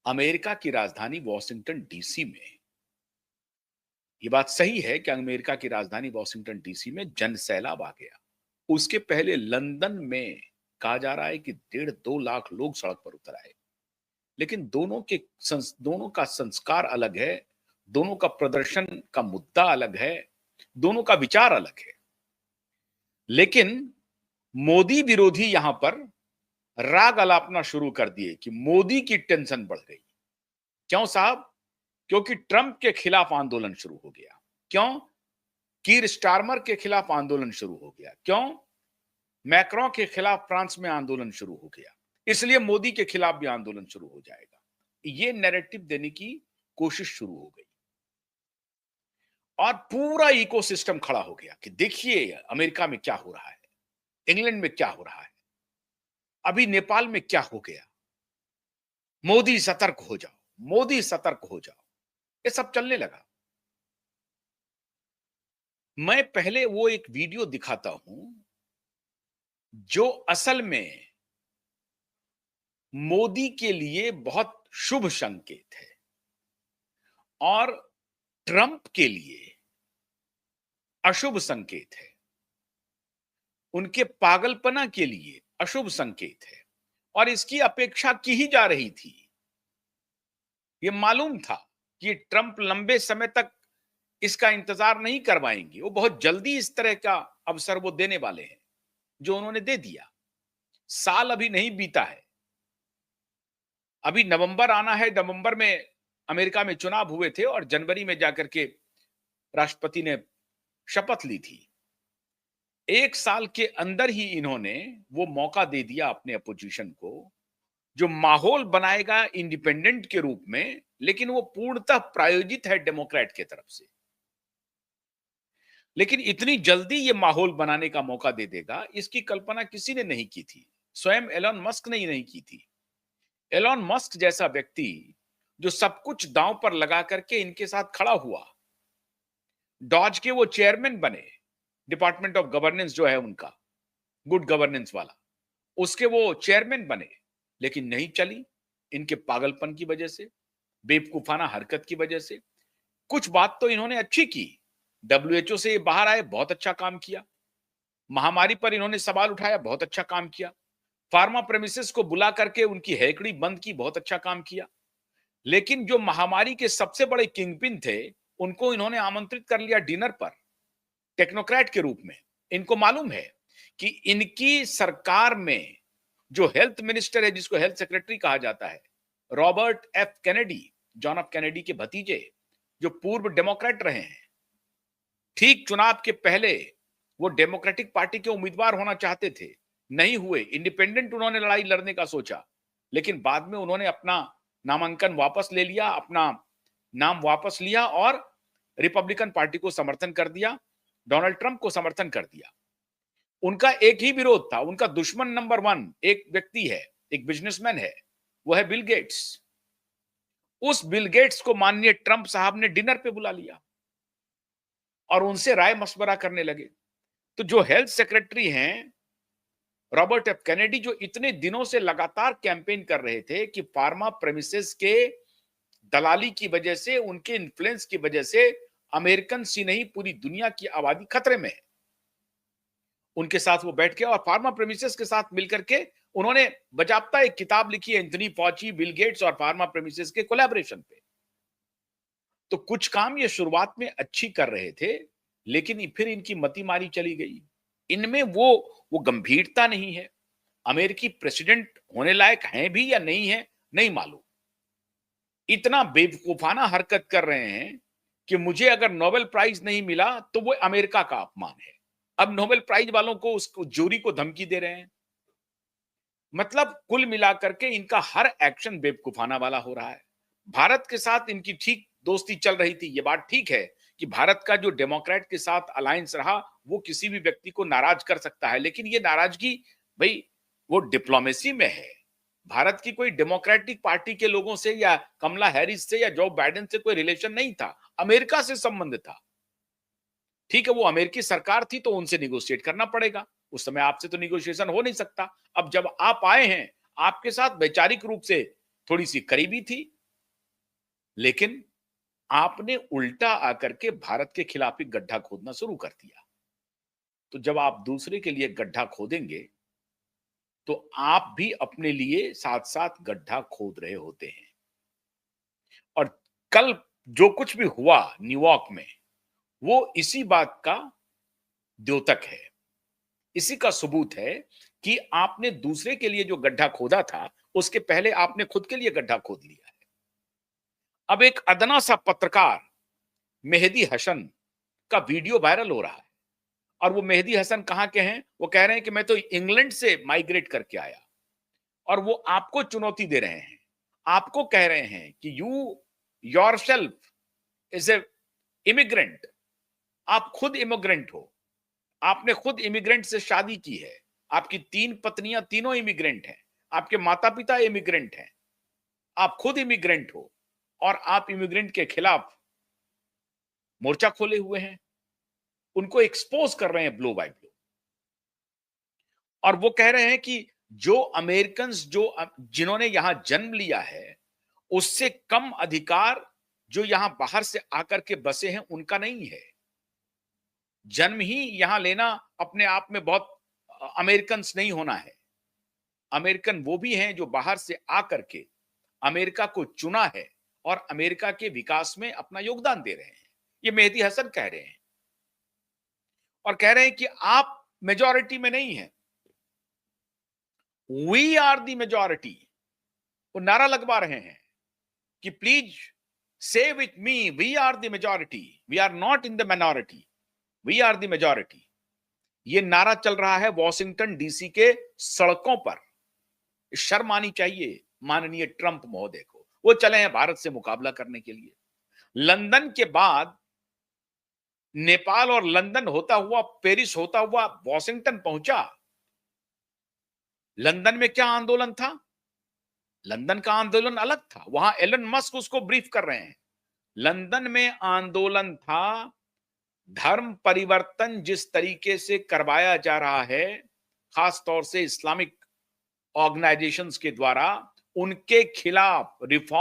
America की राजधानी Washington DC में ये बात सही है कि अमेरिका की राजधानी वॉशिंगटन डीसी में जनसैलाब आ गया। उसके पहले लंदन में कहा जा रहा है कि 1.5-2 लाख लोग सड़क पर उतर आए। लेकिन दोनों का संस्कार अलग है, दोनों का प्रदर्शन का मुद्दा अलग है, दोनों का विचार अलग है। लेकिन मोदी विरोधी यहां पर राग अलापना शुरू कर दिए कि मोदी की टेंशन बढ़ गई। क्यों साहब? क्योंकि ट्रंप के खिलाफ आंदोलन शुरू हो गया। क्यों? कीर स्टारमर के खिलाफ आंदोलन शुरू हो गया। क्यों? मैक्रों के खिलाफ फ्रांस में आंदोलन शुरू हो गया। इसलिए मोदी के खिलाफ भी आंदोलन शुरू हो जाएगा। ये नैरेटिव देने की कोशिश शुरू हो गई और पूरा इकोसिस्टम खड़ा हो गया कि देखिए अमेरिका में क्या हो रहा है, इंग्लैंड में क्या हो रहा है, अभी नेपाल में क्या हो गया। मोदी सतर्क हो जाओ, मोदी सतर्क हो जाओ। ये सब चलने लगा। मैं पहले वो एक वीडियो दिखाता हूं जो असल में मोदी के लिए बहुत शुभ संकेत है और ट्रंप के लिए अशुभ संकेत है। उनके पागलपना के लिए अशुभ संकेत है और इसकी अपेक्षा की ही जा रही थी। यह मालूम था कि ट्रंप लंबे समय तक इसका इंतजार नहीं करवाएंगे। वो बहुत जल्दी इस तरह का अवसर वो देने वाले हैं, जो उन्होंने दे दिया। साल अभी नहीं बीता है, अभी नवंबर आना है। नवंबर में अमेरिका में चुनाव हुए थे और जनवरी में जाकर के राष्ट्रपति ने शपथ ली थी। 1 साल के अंदर ही इन्होंने वो मौका दे दिया अपने अपोजिशन को, जो माहौल बनाएगा इंडिपेंडेंट के रूप में, लेकिन वो पूर्णतः प्रायोजित है डेमोक्रेट की तरफ से। लेकिन इतनी जल्दी ये माहौल बनाने का मौका दे देगा, इसकी कल्पना किसी ने नहीं की थी। स्वयं एलन मस्क ने ही नहीं की थी। एलन मस्क जैसा व्यक्ति जो सब कुछ दांव पर लगा करके इनके साथ खड़ा हुआ, डॉज के वो चेयरमैन बने, डिपार्टमेंट ऑफ गवर्नेंस जो है उनका, गुड गवर्नेंस वाला, उसके वो चेयरमैन बने, लेकिन नहीं चली इनके पागलपन की वजह से, बेवकूफाना हरकत की वजह से। कुछ बात तो इन्होंने अच्छी की, डब्ल्यूएचओ से बाहर आए, बहुत अच्छा काम किया। महामारी पर इन्होंने सवाल उठाया, बहुत अच्छा काम किया। फार्मा प्रेमिसेस को बुला करके उनकी हैकड़ी बंद की, बहुत अच्छा काम किया। लेकिन जो महामारी के सबसे बड़े किंगपिन थे, उनको इन्होंने आमंत्रित कर लिया डिनर पर, टेक्नोक्रेट के रूप में। इनको मालूम है कि इनकी सरकार में जो हेल्थ मिनिस्टर है, जिसको हेल्थ सेक्रेटरी कहा जाता है, Robert F Kennedy, John F Kennedy के भतीजे, जो पूर्व डेमोक्रेट रहे हैं, ठीक चुनाव के पहले वो डेमोक्रेटिक पार्टी के उम्मीदवार होना चाहते थे, नहीं हुए। इंडिपेंडेंट उन्होंने लड़ाई लड़ने का सोचा, लेकिन बाद में उन्होंने अपना नामांकन वापस ले लिया, अपना नाम वापस लिया और रिपब्लिकन पार्टी को समर्थन कर दिया, डोनाल्ड ट्रंप को समर्थन कर दिया। उनका एक ही विरोध था, उनका दुश्मन नंबर 1 एक व्यक्ति है, एक बिजनेसमैन है, वो है बिल गेट्स। उस बिल गेट्स को माननीय ट्रंप साहब ने डिनर पे बुला लिया और उनसे राय मशवरा करने लगे। तो जो हेल्थ सेक्रेटरी हैं रॉबर्ट एफ कैनेडी, जो इतने दिनों से लगातार कैंपेन कर रहे थे कि फार्मा प्रेमिसेस के दलाली की वजह से, उनके इन्फ्लुएंस की वजह से अमेरिकन सी नहीं पूरी दुनिया की आबादी खतरे में है, उनके साथ वो बैठ के और फार्मा प्रेमिसेस के साथ मिलकर के उन्होंने बजाबता एक किताब लिखी है, एंथनी फॉची, बिल गेट्स और फार्मा प्रेमिसेस के कोलैबोरेशन पे। तो कुछ काम ये शुरुआत में अच्छी कर रहे थे, लेकिन फिर इनकी मति मारी चली गई। इनमें वो गंभीरता नहीं है। अमेरिकी प्रेसिडेंट होने लायक हैं भी या नहीं है, नहीं मालूम। इतना बेवकूफाना हरकत कर रहे हैं कि मुझे अगर नोबेल प्राइज नहीं मिला तो वो अमेरिका का अपमान है। अब नोबेल प्राइज वालों को, उसको जूरी को धमकी दे रहे हैं। मतलब कुल मिलाकर के इनका हर एक्शन बेवकूफाना वाला हो रहा है। भारत के साथ इनकी ठीक दोस्ती चल रही थी, ये बात ठीक है कि भारत का जो डेमोक्रेट के साथ अलायंस रहा वो किसी भी व्यक्ति को नाराज कर सकता है, लेकिन ये नाराजगी भाई वो डिप्लोमेसी में है। भारत की कोई डेमोक्रेटिक पार्टी के लोगों से या कमला हैरिस से या जो बाइडेन से कोई रिलेशन नहीं था, अमेरिका से संबंध था। ठीक है, वो अमेरिकी सरकार थी तो उनसे निगोशिएट करना पड़ेगा, उस समय आपसे तो निगोशिएशन हो नहीं सकता। अब जब आप आए हैं, आपके साथ वैचारिक रूप से थोड़ी सी करीबी थी, लेकिन आपने उल्टा आकर के भारत के खिलाफ ही गड्ढा खोदना शुरू कर दिया। तो जब आप दूसरे के लिए गड्ढा खोदेंगे, तो आप भी अपने लिए साथ-साथ गड्ढा खोद रहे होते हैं। और कल जो कुछ भी हुआ न्यूयॉर्क में, वो इसी बात का द्योतक है। इसी का सबूत है कि आपने दूसरे के लिए जो गड्ढा खोदा था, उसके पहले आपने खुद के लिए गड्ढा खोद लिया है। अब एक अदना सा पत्रकार मेहदी हसन का वीडियो वायरल हो रहा है और वो मेहदी हसन कहाँ के हैं? वो कह रहे हैं कि मैं तो इंग्लैंड से माइग्रेट करके आया और वो आपको चुनौती दे रहे हैं। आपको कह रहे हैं कि you yourself is a immigrant. आप खुद इमिग्रेंट हो। आपने खुद इमिग्रेंट से शादी की है। आपकी 3 पत्नियां तीनों इमिग्रेंट हैं। आपके माता-पिता इमिग्रेंट हैं। आप खुद इमिग्रेंट हो और आप इमिग्रेंट के खिलाफ मोर्चा खोले हुए हैं। उनको एक्सपोज कर रहे हैं ब्लो बाय ब्लो। और वो कह रहे हैं कि जो अमेरिकन्स जिन्होंने यहां जन्म लिया है, उससे कम अधिकार जो यहां बाहर से आकर के बसे हैं उनका नहीं है। जन्म ही यहां लेना अपने आप में बहुत अमेरिकन्स नहीं होना है। अमेरिकन वो भी हैं जो बाहर से आकर के अमेरिका को चुना है और अमेरिका के विकास में अपना योगदान दे रहे हैं। ये मेहदी हसन कह रहे हैं और कह रहे हैं कि आप मेजॉरिटी में नहीं है। We are the majority. वो नारा लगवा रहे हैं कि please say with me, we are the majority, we are not in the minority, we are the majority. ये नारा चल रहा है वॉशिंगटन डीसी के सड़कों पर। शर्म आनी चाहिए माननीय ट्रंप महोदय को। वो चले हैं भारत से मुकाबला करने के लिए। लंदन के बाद नेपाल और लंदन होता हुआ, पेरिस होता हुआ वॉशिंगटन पहुंचा। लंदन में क्या आंदोलन था? लंदन का आंदोलन अलग था। वहां एलन मस्क उसको ब्रीफ कर रहे हैं। लंदन में आंदोलन था धर्म परिवर्तन जिस तरीके से करवाया जा रहा है, खास तौर से इस्लामिक ऑर्गेनाइजेशंस के द्वारा, उनके खिलाफ रिफॉर्म